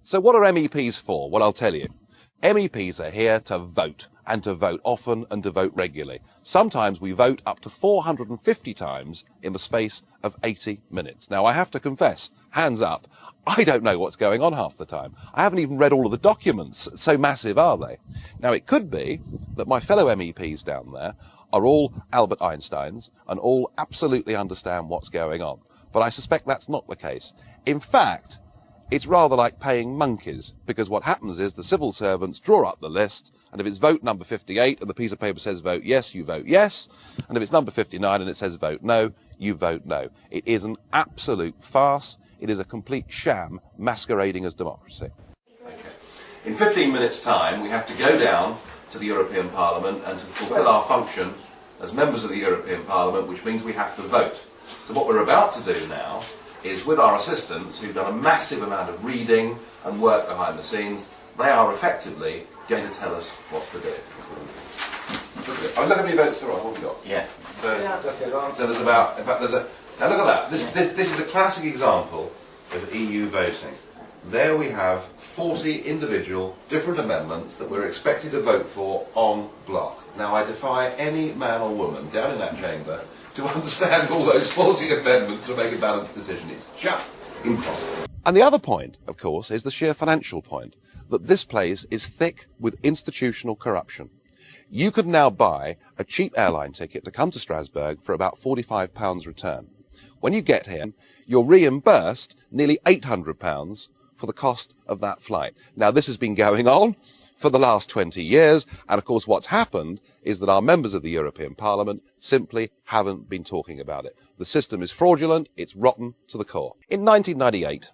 So what are MEPs for? Well, I'll tell you. MEPs are here to vote, and to vote often and to vote regularly. Sometimes we vote up to 450 times in the space of 80 minutes. Now, I have to confess, hands up, I don't know what's going on half the time. I haven't even read all of the documents, so massive are they. Now, it could be that my fellow MEPs down there are all Albert Einsteins and all absolutely understand what's going on. But I suspect that's not the case. In fact, it's rather like paying monkeys, because what happens is the civil servants draw up the list, and if it's vote number 58 and the piece of paper says vote yes, you vote yes, and if it's number 59 and it says vote no, you vote no. It is an absolute farce. It is a complete sham masquerading as democracy. Okay. In 15 minutes' time, we have to go down to the European Parliament and to fulfil our function as members of the European Parliament, which means we have to vote. So what we're about to do now is, with our assistants, who've done a massive amount of reading and work behind the scenes, they are effectively going to tell us what to do. Look how many votes there are. What have we got? Yeah. So there's about, in fact, now look at that. This is a classic example of EU voting. There we have 40 individual different amendments that we're expected to vote for en bloc. Now, I defy any man or woman down in that chamber to understand all those 40 amendments and make a balanced decision. It's just impossible. And the other point, of course, is the sheer financial point, that this place is thick with institutional corruption. You could now buy a cheap airline ticket to come to Strasbourg for about £45 return. When you get here, you're reimbursed nearly £800 for the cost of that flight. Now, this has been going on for the last 20 years, and of course what's happened is that our members of the European Parliament simply haven't been talking about it. The system is fraudulent, it's rotten to the core. In 1998,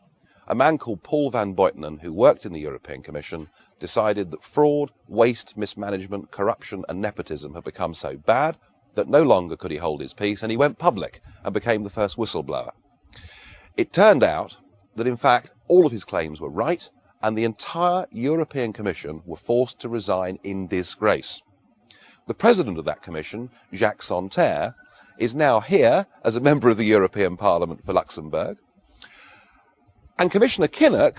a man called Paul van Buitenen, who worked in the European Commission, decided that fraud, waste, mismanagement, corruption and nepotism had become so bad that no longer could he hold his peace, and he went public and became the first whistleblower. It turned out that in fact all of his claims were right, and the entire European Commission were forced to resign in disgrace. The president of that commission, Jacques Santer, is now here as a member of the European Parliament for Luxembourg. And Commissioner Kinnock,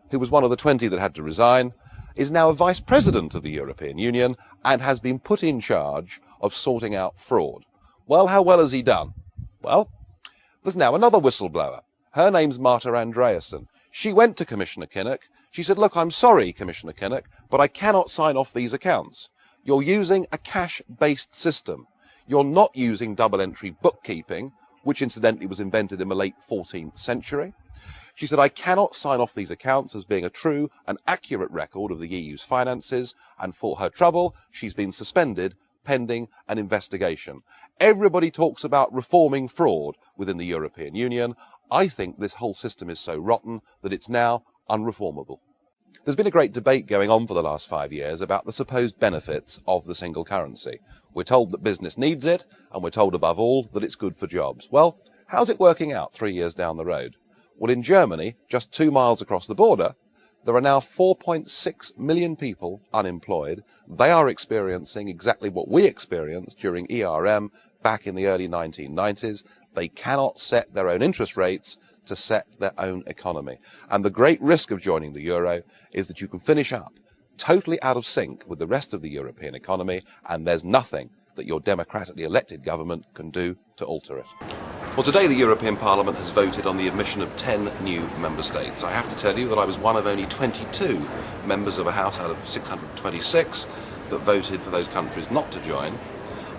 who was one of the 20 that had to resign, is now a vice president of the European Union and has been put in charge of sorting out fraud. Well, how well has he done? Well, there's now another whistleblower. Her name's Marta Andreasen. She went to Commissioner Kinnock. She said, look, I'm sorry, Commissioner Kinnock, but I cannot sign off these accounts. You're using a cash-based system. You're not using double-entry bookkeeping, which incidentally was invented in the late 14th century. She said, I cannot sign off these accounts as being a true and accurate record of the EU's finances, and for her trouble, she's been suspended pending an investigation. Everybody talks about reforming fraud within the European Union. I think this whole system is so rotten that it's now unreformable. There's been a great debate going on for the last 5 years about the supposed benefits of the single currency. We're told that business needs it, and we're told above all that it's good for jobs. Well, how's it working out 3 years down the road? Well, in Germany, just 2 miles across the border, there are now 4.6 million people unemployed. They are experiencing exactly what we experienced during ERM back in the early 1990s. They cannot set their own interest rates to set their own economy. And the great risk of joining the euro is that you can finish up totally out of sync with the rest of the European economy, and there's nothing that your democratically elected government can do to alter it. Well, today the European Parliament has voted on the admission of 10 new member states. I have to tell you that I was one of only 22 members of a House out of 626 that voted for those countries not to join.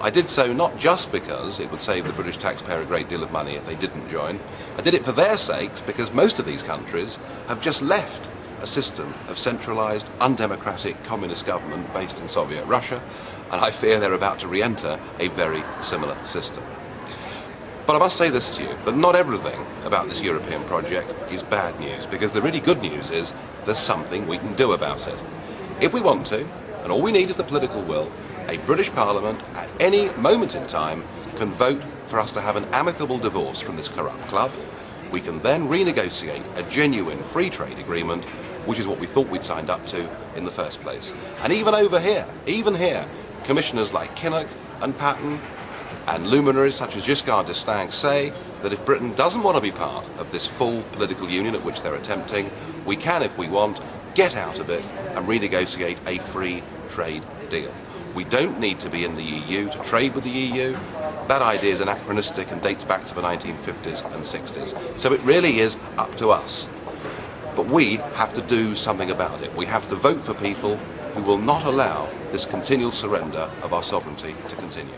I did so not just because it would save the British taxpayer a great deal of money if they didn't join. I did it for their sakes because most of these countries have just left a system of centralised, undemocratic communist government based in Soviet Russia, and I fear they're about to re-enter a very similar system. But I must say this to you, that not everything about this European project is bad news, because the really good news is there's something we can do about it. If we want to, and all we need is the political will, a British Parliament at any moment in time can vote for us to have an amicable divorce from this corrupt club. We can then renegotiate a genuine free trade agreement, which is what we thought we'd signed up to in the first place. And even over here, commissioners like Kinnock and Patton and luminaries such as Giscard d'Estaing say that if Britain doesn't want to be part of this full political union at which they're attempting, we can, if we want, get out of it and renegotiate a free trade deal. We don't need to be in the EU to trade with the EU. That idea is anachronistic and dates back to the 1950s and 60s. So it really is up to us. But we have to do something about it. We have to vote for people who will not allow this continual surrender of our sovereignty to continue.